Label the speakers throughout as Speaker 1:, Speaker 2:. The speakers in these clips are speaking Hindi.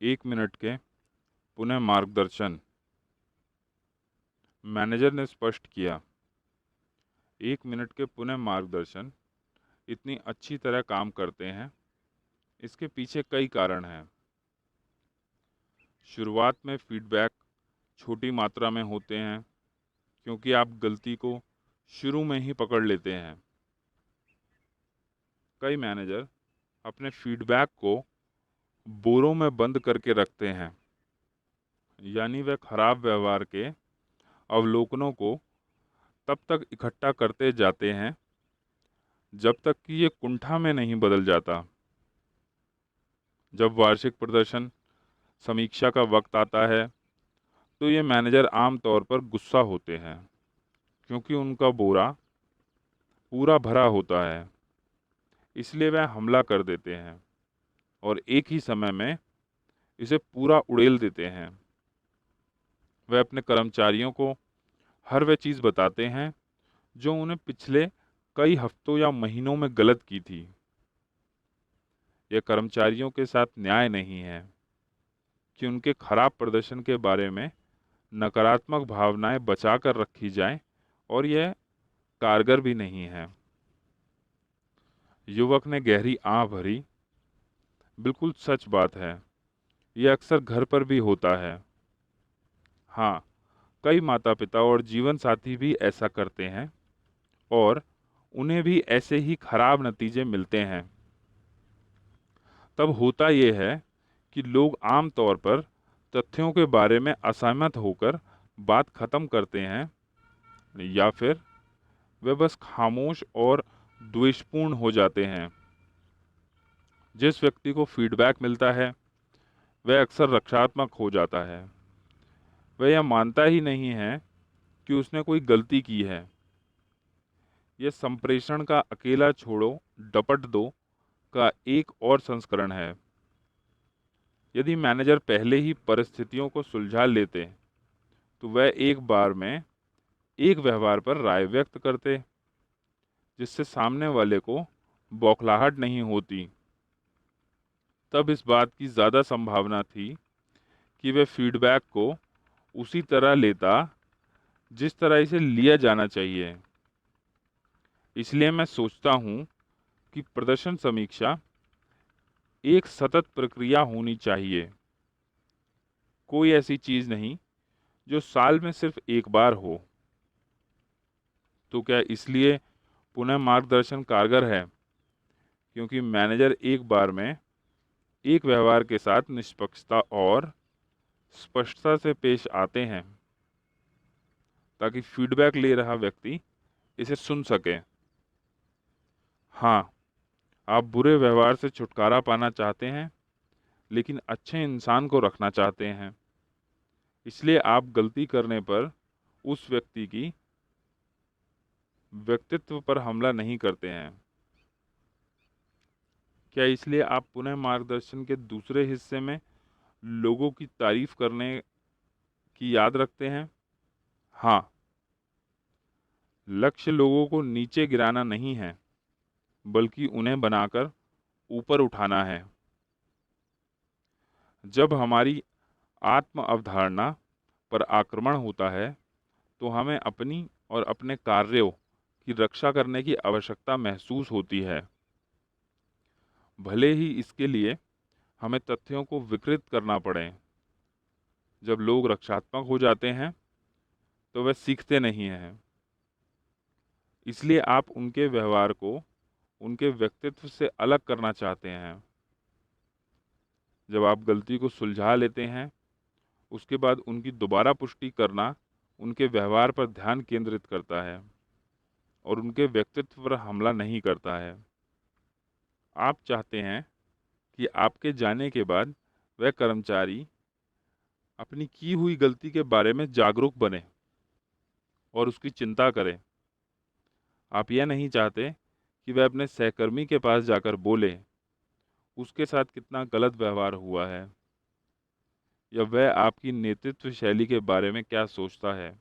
Speaker 1: 1 मिनट के पुनः मार्गदर्शन। मैनेजर ने स्पष्ट किया, 1 मिनट के पुनः मार्गदर्शन इतनी अच्छी तरह काम करते हैं, इसके पीछे कई कारण हैं। शुरुआत में फीडबैक छोटी मात्रा में होते हैं, क्योंकि आप गलती को शुरू में ही पकड़ लेते हैं। कई मैनेजर अपने फीडबैक को बोरों में बंद करके रखते हैं, यानी वे खराब व्यवहार के अवलोकनों को तब तक इकट्ठा करते जाते हैं जब तक कि ये कुंठा में नहीं बदल जाता। जब वार्षिक प्रदर्शन समीक्षा का वक्त आता है, तो ये मैनेजर आमतौर पर गुस्सा होते हैं, क्योंकि उनका बोरा पूरा भरा होता है। इसलिए वह हमला कर देते हैं और एक ही समय में इसे पूरा उड़ेल देते हैं। वे अपने कर्मचारियों को हर वह चीज़ बताते हैं जो उन्हें पिछले कई हफ्तों या महीनों में गलत की थी। यह कर्मचारियों के साथ न्याय नहीं है कि उनके खराब प्रदर्शन के बारे में नकारात्मक भावनाएं बचा कर रखी जाएं, और यह कारगर भी नहीं है। युवक ने गहरी आह भरी। बिल्कुल सच बात है। यह अक्सर घर पर भी होता है। हाँ, कई माता पिता और जीवन साथी भी ऐसा करते हैं और उन्हें भी ऐसे ही खराब नतीजे मिलते हैं। तब होता यह है कि लोग आम तौर पर तथ्यों के बारे में असहमत होकर बात खत्म करते हैं, या फिर वे बस खामोश और द्वेषपूर्ण हो जाते हैं। जिस व्यक्ति को फीडबैक मिलता है, वह अक्सर रक्षात्मक हो जाता है। वह यह मानता ही नहीं है कि उसने कोई गलती की है। यह संप्रेषण का अकेला छोड़ो डपट दो का एक और संस्करण है। यदि मैनेजर पहले ही परिस्थितियों को सुलझा लेते, तो वह एक बार में एक व्यवहार पर राय व्यक्त करते, जिससे सामने वाले को बौखलाहट नहीं होती। तब इस बात की ज़्यादा संभावना थी कि वह फीडबैक को उसी तरह लेता जिस तरह इसे लिया जाना चाहिए। इसलिए मैं सोचता हूँ कि प्रदर्शन समीक्षा एक सतत प्रक्रिया होनी चाहिए। कोई ऐसी चीज़ नहीं जो साल में सिर्फ एक बार हो। तो क्या इसलिए पुनः मार्गदर्शन कारगर है? क्योंकि मैनेजर एक बार में एक व्यवहार के साथ निष्पक्षता और स्पष्टता से पेश आते हैं, ताकि फीडबैक ले रहा व्यक्ति इसे सुन सके। हाँ, आप बुरे व्यवहार से छुटकारा पाना चाहते हैं, लेकिन अच्छे इंसान को रखना चाहते हैं। इसलिए आप गलती करने पर उस व्यक्ति की व्यक्तित्व पर हमला नहीं करते हैं। क्या इसलिए आप पुनः मार्गदर्शन के दूसरे हिस्से में लोगों की तारीफ करने की याद रखते हैं? हाँ, लक्ष्य लोगों को नीचे गिराना नहीं है, बल्कि उन्हें बनाकर ऊपर उठाना है। जब हमारी आत्म अवधारणा पर आक्रमण होता है, तो हमें अपनी और अपने कार्यों की रक्षा करने की आवश्यकता महसूस होती है, भले ही इसके लिए हमें तथ्यों को विकृत करना पड़े। जब लोग रक्षात्मक हो जाते हैं, तो वे सीखते नहीं हैं। इसलिए आप उनके व्यवहार को उनके व्यक्तित्व से अलग करना चाहते हैं। जब आप गलती को सुलझा लेते हैं, उसके बाद उनकी दोबारा पुष्टि करना उनके व्यवहार पर ध्यान केंद्रित करता है और उनके व्यक्तित्व पर हमला नहीं करता है। आप चाहते हैं कि आपके जाने के बाद वह कर्मचारी अपनी की हुई गलती के बारे में जागरूक बने और उसकी चिंता करे। आप यह नहीं चाहते कि वह अपने सहकर्मी के पास जाकर बोले उसके साथ कितना गलत व्यवहार हुआ है, या वह आपकी नेतृत्व शैली के बारे में क्या सोचता है।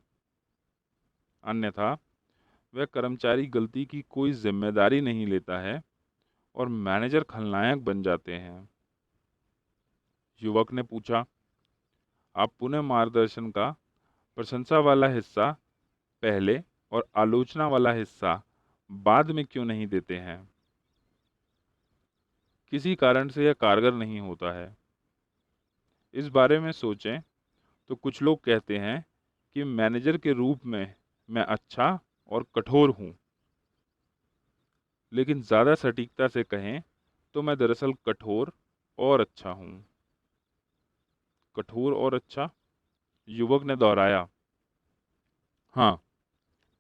Speaker 1: अन्यथा वह कर्मचारी गलती की कोई जिम्मेदारी नहीं लेता है और मैनेजर खलनायक बन जाते हैं। युवक ने पूछा। आप पुनः मार्गदर्शन का प्रशंसा वाला हिस्सा पहले और आलोचना वाला हिस्सा बाद में क्यों नहीं देते हैं? किसी कारण से यह कारगर नहीं होता है। इस बारे में सोचें तो कुछ लोग कहते हैं कि मैनेजर के रूप में मैं अच्छा और कठोर हूं, लेकिन ज़्यादा सटीकता से कहें तो मैं दरअसल कठोर और अच्छा हूं। कठोर और अच्छा, युवक ने दोहराया। हाँ,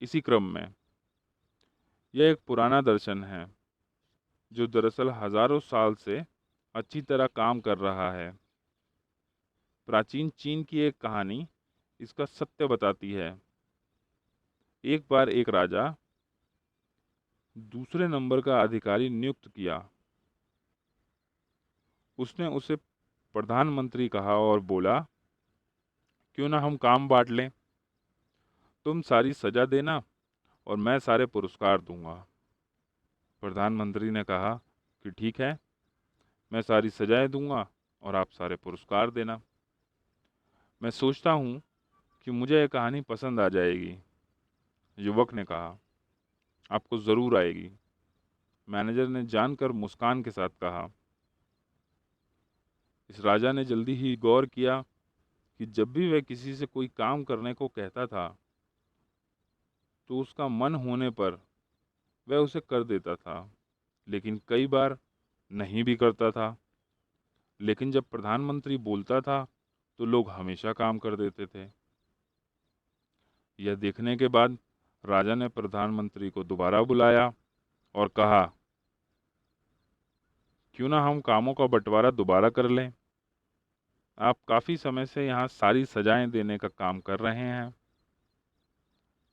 Speaker 1: इसी क्रम में यह एक पुराना दर्शन है जो दरअसल हजारों साल से अच्छी तरह काम कर रहा है। प्राचीन चीन की एक कहानी इसका सत्य बताती है। एक बार एक राजा दूसरे नंबर का अधिकारी नियुक्त किया। उसने उसे प्रधानमंत्री कहा और बोला, क्यों ना हम काम बांट लें? तुम सारी सजा देना और मैं सारे पुरस्कार दूंगा। प्रधानमंत्री ने कहा कि ठीक है, मैं सारी सजाएं दूंगा और आप सारे पुरस्कार देना। मैं सोचता हूँ कि मुझे यह कहानी पसंद आ जाएगी। युवक ने कहा, आपको ज़रूर आएगी। मैनेजर ने जानकर मुस्कान के साथ कहा। इस राजा ने जल्दी ही गौर किया कि जब भी वह किसी से कोई काम करने को कहता था तो उसका मन होने पर वह उसे कर देता था, लेकिन कई बार नहीं भी करता था। लेकिन जब प्रधानमंत्री बोलता था तो लोग हमेशा काम कर देते थे। यह देखने के बाद राजा ने प्रधानमंत्री को दोबारा बुलाया और कहा, क्यों ना हम कामों का बंटवारा दोबारा कर लें? आप काफ़ी समय से यहाँ सारी सजाएं देने का काम कर रहे हैं।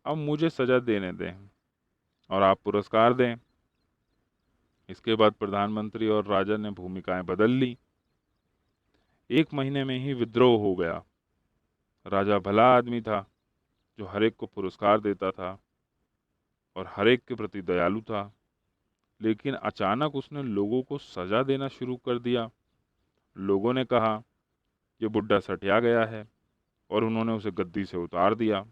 Speaker 1: अब मुझे सजा देने दें और आप पुरस्कार दें। इसके बाद प्रधानमंत्री और राजा ने भूमिकाएं बदल ली। 1 महीने में ही विद्रोह हो गया। राजा भला आदमी था जो हर एक को पुरस्कार देता था और हर एक के प्रति दयालु था, लेकिन अचानक उसने लोगों को सजा देना शुरू कर दिया। लोगों ने कहा, ये बुड्ढा सठिया गया है, और उन्होंने उसे गद्दी से उतार दिया।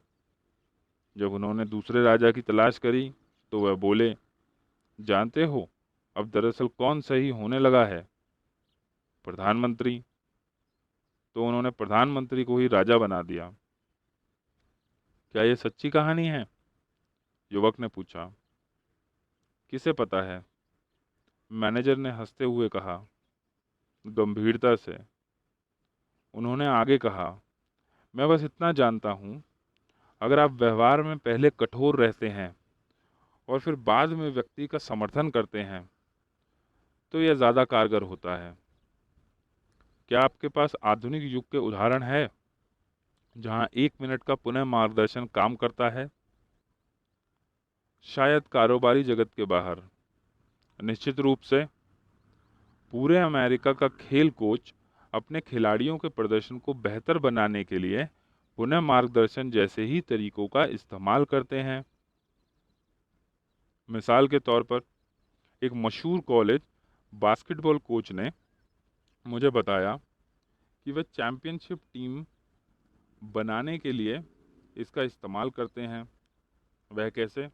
Speaker 1: जब उन्होंने दूसरे राजा की तलाश करी तो वह बोले, जानते हो अब दरअसल कौन सही होने लगा है? प्रधानमंत्री। तो उन्होंने प्रधानमंत्री को ही राजा बना दिया। क्या ये सच्ची कहानी है? युवक ने पूछा। किसे पता है, मैनेजर ने हंसते हुए कहा, गंभीरता से। उन्होंने आगे कहा, मैं बस इतना जानता हूं, अगर आप व्यवहार में पहले कठोर रहते हैं और फिर बाद में व्यक्ति का समर्थन करते हैं तो यह ज़्यादा कारगर होता है। क्या आपके पास आधुनिक युग के उदाहरण है जहां 1 मिनट का पुनः मार्गदर्शन काम करता है? शायद कारोबारी जगत के बाहर। निश्चित रूप से। पूरे अमेरिका का खेल कोच अपने खिलाड़ियों के प्रदर्शन को बेहतर बनाने के लिए पुनः मार्गदर्शन जैसे ही तरीकों का इस्तेमाल करते हैं। मिसाल के तौर पर, एक मशहूर कॉलेज बास्केटबॉल कोच ने मुझे बताया कि वे चैंपियनशिप टीम बनाने के लिए इसका इस्तेमाल करते हैं। वह कैसे?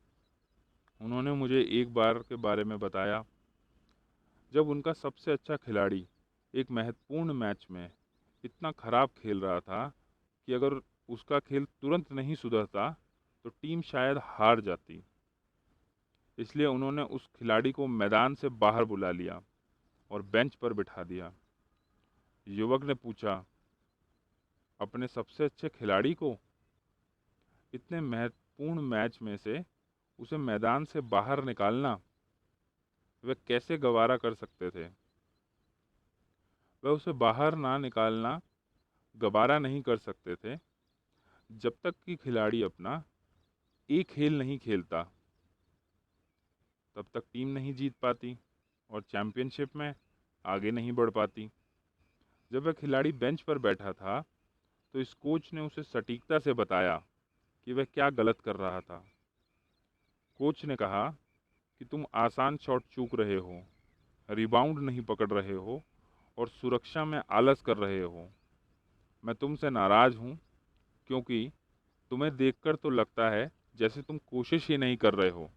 Speaker 1: उन्होंने मुझे एक बार के बारे में बताया जब उनका सबसे अच्छा खिलाड़ी एक महत्वपूर्ण मैच में इतना खराब खेल रहा था कि अगर उसका खेल तुरंत नहीं सुधरता तो टीम शायद हार जाती। इसलिए उन्होंने उस खिलाड़ी को मैदान से बाहर बुला लिया और बेंच पर बिठा दिया। युवक ने पूछा, अपने सबसे अच्छे खिलाड़ी को? इतने महत्वपूर्ण मैच में से उसे मैदान से बाहर निकालना वे कैसे गवारा कर सकते थे? वह उसे बाहर ना निकालना गवारा नहीं कर सकते थे जब तक कि खिलाड़ी अपना एक खेल नहीं खेलता। तब तक टीम नहीं जीत पाती और चैंपियनशिप में आगे नहीं बढ़ पाती। जब वह खिलाड़ी बेंच पर बैठा था तो इस कोच ने उसे सटीकता से बताया कि वह क्या गलत कर रहा था। कोच ने कहा कि तुम आसान शॉट चूक रहे हो, रिबाउंड नहीं पकड़ रहे हो और सुरक्षा में आलस कर रहे हो। मैं तुमसे नाराज़ हूँ क्योंकि तुम्हें देखकर तो लगता है जैसे तुम कोशिश ही नहीं कर रहे हो।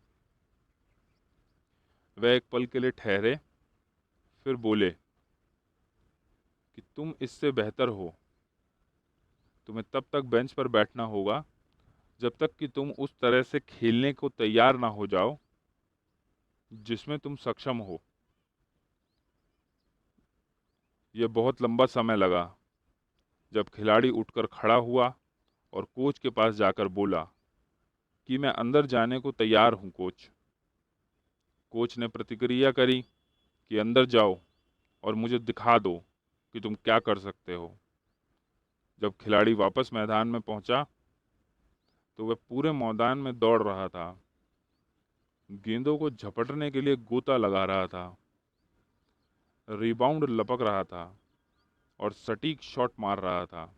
Speaker 1: वह एक पल के लिए ठहरे, फिर बोले कि तुम इससे बेहतर हो। तुम्हें तब तक बेंच पर बैठना होगा जब तक कि तुम उस तरह से खेलने को तैयार ना हो जाओ जिसमें तुम सक्षम हो। यह बहुत लंबा समय लगा। जब खिलाड़ी उठकर खड़ा हुआ और कोच के पास जाकर बोला कि मैं अंदर जाने को तैयार हूं कोच। कोच ने प्रतिक्रिया करी कि अंदर जाओ और मुझे दिखा दो कि तुम क्या कर सकते हो। जब खिलाड़ी वापस मैदान में पहुंचा तो वह पूरे मैदान में दौड़ रहा था, गेंदों को झपटने के लिए गोता लगा रहा था, रिबाउंड लपक रहा था और सटीक शॉट मार रहा था।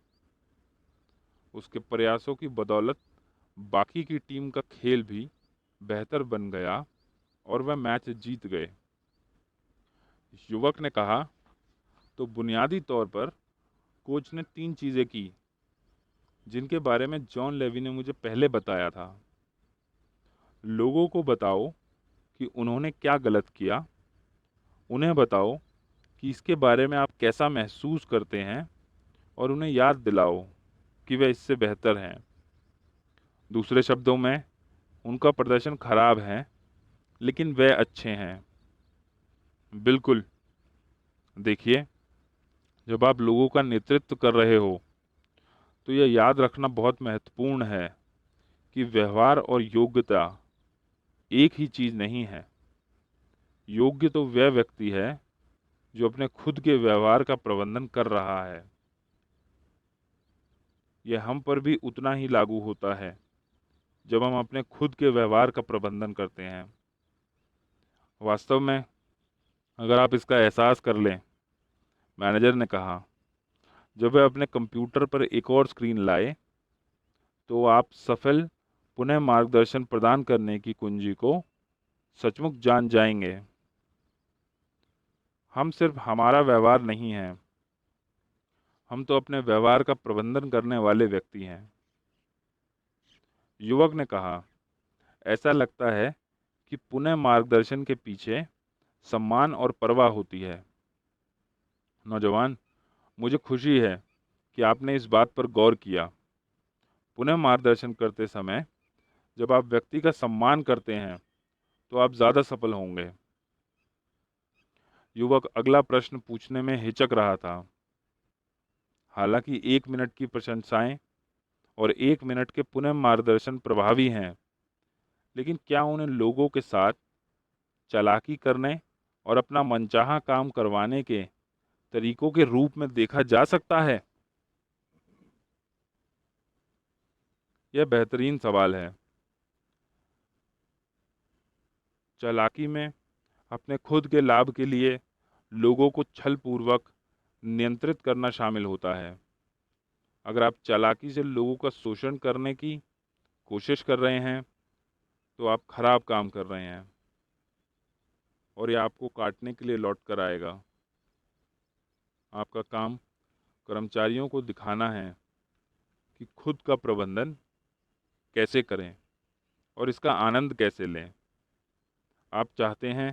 Speaker 1: उसके प्रयासों की बदौलत बाकी की टीम का खेल भी बेहतर बन गया और वह मैच जीत गए। युवक ने कहा, तो बुनियादी तौर पर कोच ने 3 चीज़ें की जिनके बारे में जॉन लेवी ने मुझे पहले बताया था। लोगों को बताओ कि उन्होंने क्या गलत किया, उन्हें बताओ कि इसके बारे में आप कैसा महसूस करते हैं और उन्हें याद दिलाओ कि वे इससे बेहतर हैं। दूसरे शब्दों में, उनका प्रदर्शन खराब है लेकिन वे अच्छे हैं। बिल्कुल। देखिए, जब आप लोगों का नेतृत्व कर रहे हो तो यह याद रखना बहुत महत्वपूर्ण है कि व्यवहार और योग्यता एक ही चीज़ नहीं है। योग्य तो वह व्यक्ति है जो अपने खुद के व्यवहार का प्रबंधन कर रहा है। यह हम पर भी उतना ही लागू होता है जब हम अपने खुद के व्यवहार का प्रबंधन करते हैं। वास्तव में, अगर आप इसका एहसास कर लें, मैनेजर ने कहा, जब वह अपने कंप्यूटर पर एक और स्क्रीन लाए तो आप सफल पुनः मार्गदर्शन प्रदान करने की कुंजी को सचमुच जान जाएंगे। हम सिर्फ हमारा व्यवहार नहीं हैं, हम तो अपने व्यवहार का प्रबंधन करने वाले व्यक्ति हैं। युवक ने कहा, ऐसा लगता है कि पुनः मार्गदर्शन के पीछे सम्मान और परवाह होती है। नौजवान, मुझे खुशी है कि आपने इस बात पर गौर किया। पुनः मार्गदर्शन करते समय जब आप व्यक्ति का सम्मान करते हैं तो आप ज़्यादा सफल होंगे। युवक अगला प्रश्न पूछने में हिचक रहा था। हालांकि 1 मिनट की प्रशंसाएं और 1 मिनट के पुनः मार्गदर्शन प्रभावी हैं, लेकिन क्या उन्हें लोगों के साथ चालाकी करने और अपना मनचाहा काम करवाने के तरीकों के रूप में देखा जा सकता है? यह बेहतरीन सवाल है। चालाकी में अपने खुद के लाभ के लिए लोगों को छलपूर्वक नियंत्रित करना शामिल होता है। अगर आप चालाकी से लोगों का शोषण करने की कोशिश कर रहे हैं तो आप खराब काम कर रहे हैं और यह आपको काटने के लिए लौट कर आएगा। आपका काम कर्मचारियों को दिखाना है कि खुद का प्रबंधन कैसे करें और इसका आनंद कैसे लें। आप चाहते हैं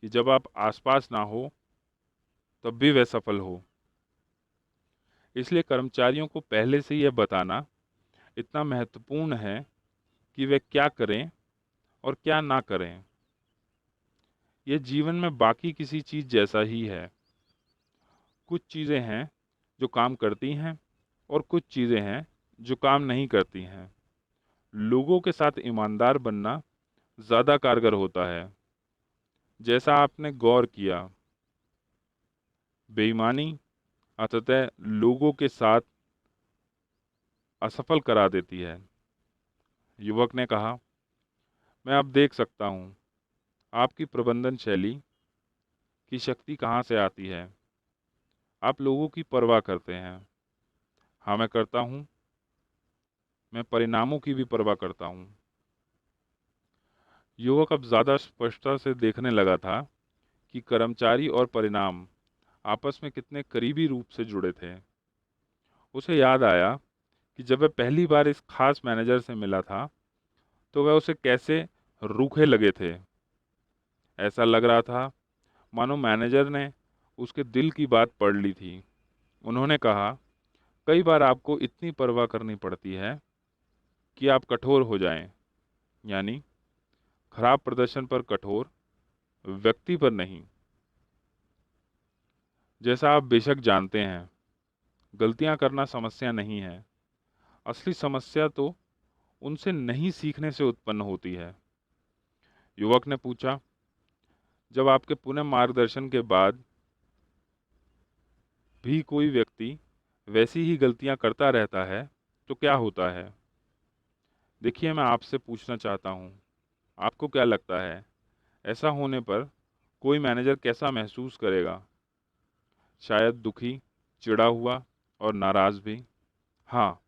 Speaker 1: कि जब आप आसपास ना हो तब भी वह सफल हो। इसलिए कर्मचारियों को पहले से यह बताना इतना महत्वपूर्ण है कि वे क्या करें और क्या ना करें। यह जीवन में बाकी किसी चीज़ जैसा ही है। कुछ चीज़ें हैं जो काम करती हैं और कुछ चीज़ें हैं जो काम नहीं करती हैं। लोगों के साथ ईमानदार बनना ज़्यादा कारगर होता है। जैसा आपने गौर किया, बेईमानी अंततः लोगों के साथ असफल करा देती है। युवक ने कहा, मैं अब देख सकता हूँ आपकी प्रबंधन शैली की शक्ति कहाँ से आती है। आप लोगों की परवाह करते हैं। हाँ, मैं करता हूँ। मैं परिणामों की भी परवाह करता हूँ। युवक अब ज़्यादा स्पष्टता से देखने लगा था कि कर्मचारी और परिणाम आपस में कितने करीबी रूप से जुड़े थे। उसे याद आया कि जब वह पहली बार इस खास मैनेजर से मिला था तो वह उसे कैसे रूखे लगे थे। ऐसा लग रहा था मानो मैनेजर ने उसके दिल की बात पढ़ ली थी। उन्होंने कहा, कई बार आपको इतनी परवाह करनी पड़ती है कि आप कठोर हो जाएं, यानी खराब प्रदर्शन पर कठोर, व्यक्ति पर नहीं। जैसा आप बेशक जानते हैं, गलतियां करना समस्या नहीं है। असली समस्या तो उनसे नहीं सीखने से उत्पन्न होती है। युवक ने पूछा, जब आपके पुनः मार्गदर्शन के बाद भी कोई व्यक्ति वैसी ही गलतियां करता रहता है तो क्या होता है? देखिए, मैं आपसे पूछना चाहता हूं, आपको क्या लगता है, ऐसा होने पर कोई मैनेजर कैसा महसूस करेगा? शायद दुखी, चिढ़ा हुआ और नाराज भी। हाँ,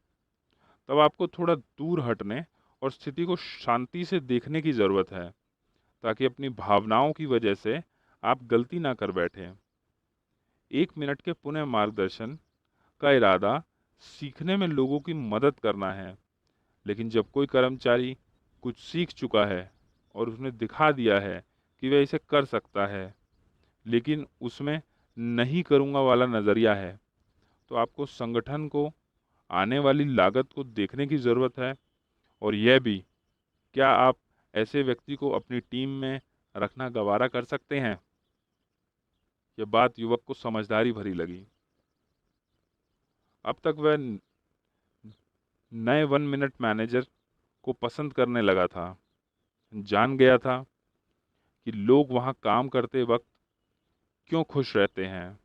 Speaker 1: तब आपको थोड़ा दूर हटने और स्थिति को शांति से देखने की ज़रूरत है, ताकि अपनी भावनाओं की वजह से आप गलती ना कर बैठें। 1 मिनट के पुनः मार्गदर्शन का इरादा सीखने में लोगों की मदद करना है, लेकिन जब कोई कर्मचारी कुछ सीख चुका है और उसने दिखा दिया है कि वह इसे कर सकता है, लेकिन उसमें नहीं करूँगा वाला नज़रिया है, तो आपको संगठन को आने वाली लागत को देखने की ज़रूरत है, और यह भी, क्या आप ऐसे व्यक्ति को अपनी टीम में रखना गवारा कर सकते हैं? यह बात युवक को समझदारी भरी लगी। अब तक वह नए 1 मिनट मैनेजर को पसंद करने लगा था। जान गया था कि लोग वहां काम करते वक्त क्यों खुश रहते हैं।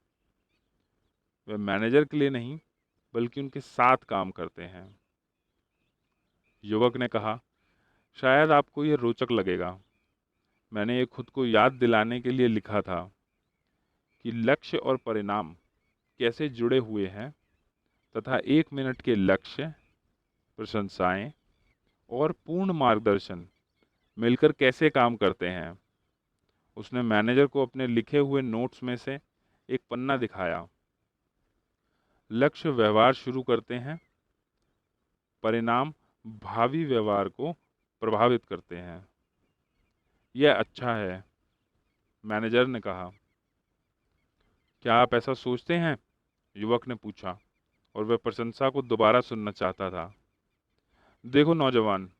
Speaker 1: वे मैनेजर के लिए नहीं, बल्कि उनके साथ काम करते हैं। युवक ने कहा, शायद आपको यह रोचक लगेगा। मैंने ये खुद को याद दिलाने के लिए लिखा था कि लक्ष्य और परिणाम कैसे जुड़े हुए हैं, तथा 1 मिनट के लक्ष्य, प्रशंसाएं और पूर्ण मार्गदर्शन मिलकर कैसे काम करते हैं। उसने मैनेजर को अपने लिखे हुए नोट्स में से एक पन्ना दिखाया। लक्ष्य व्यवहार शुरू करते हैं, परिणाम भावी व्यवहार को प्रभावित करते हैं। यह अच्छा है, मैनेजर ने कहा। क्या आप ऐसा सोचते हैं? युवक ने पूछा, और वह प्रशंसा को दोबारा सुनना चाहता था। देखो नौजवान,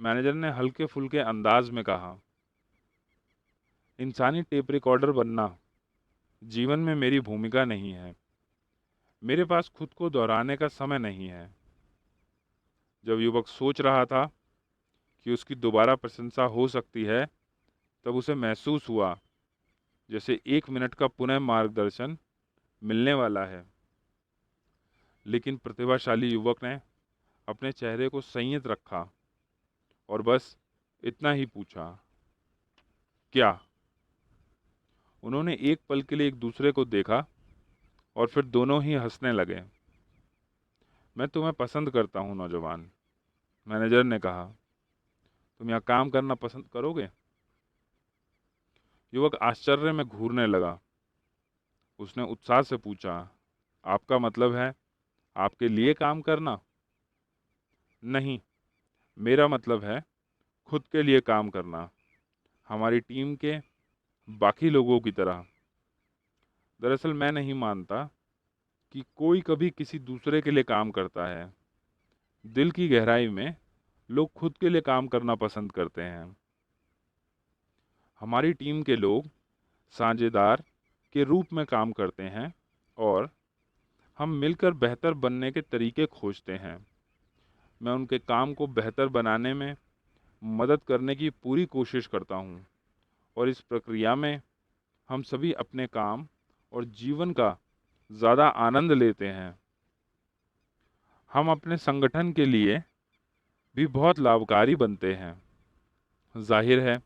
Speaker 1: मैनेजर ने हल्के फुल्के अंदाज में कहा, इंसानी टेप रिकॉर्डर बनना जीवन में मेरी भूमिका नहीं है। मेरे पास खुद को दोहराने का समय नहीं है। जब युवक सोच रहा था कि उसकी दोबारा प्रशंसा हो सकती है, तब उसे महसूस हुआ जैसे 1 मिनट का पुनः मार्गदर्शन मिलने वाला है। लेकिन प्रतिभाशाली युवक ने अपने चेहरे को संयत रखा और बस इतना ही पूछा, क्या? उन्होंने एक पल के लिए एक दूसरे को देखा और फिर दोनों ही हंसने लगे। मैं तुम्हें पसंद करता हूँ नौजवान, मैनेजर ने कहा। तुम यहाँ काम करना पसंद करोगे? युवक आश्चर्य में घूरने लगा। उसने उत्साह से पूछा, आपका मतलब है आपके लिए काम करना? नहीं, मेरा मतलब है खुद के लिए काम करना, हमारी टीम के बाकी लोगों की तरह। दरअसल मैं नहीं मानता कि कोई कभी किसी दूसरे के लिए काम करता है। दिल की गहराई में लोग खुद के लिए काम करना पसंद करते हैं। हमारी टीम के लोग साझेदार के रूप में काम करते हैं और हम मिलकर बेहतर बनने के तरीके खोजते हैं। मैं उनके काम को बेहतर बनाने में मदद करने की पूरी कोशिश करता हूँ, और इस प्रक्रिया में हम सभी अपने काम और जीवन का ज़्यादा आनंद लेते हैं। हम अपने संगठन के लिए भी बहुत लाभकारी बनते हैं। जाहिर है,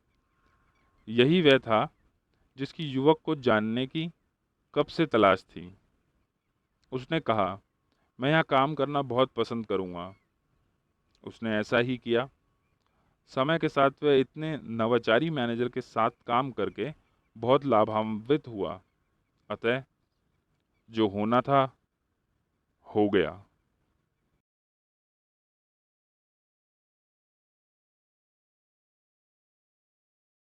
Speaker 1: यही वह था जिसकी युवक को जानने की कब से तलाश थी। उसने कहा, मैं यहाँ काम करना बहुत पसंद करूँगा। उसने ऐसा ही किया। समय के साथ वह इतने नवाचारी मैनेजर के साथ काम करके बहुत लाभान्वित हुआ। अतः जो होना था हो गया।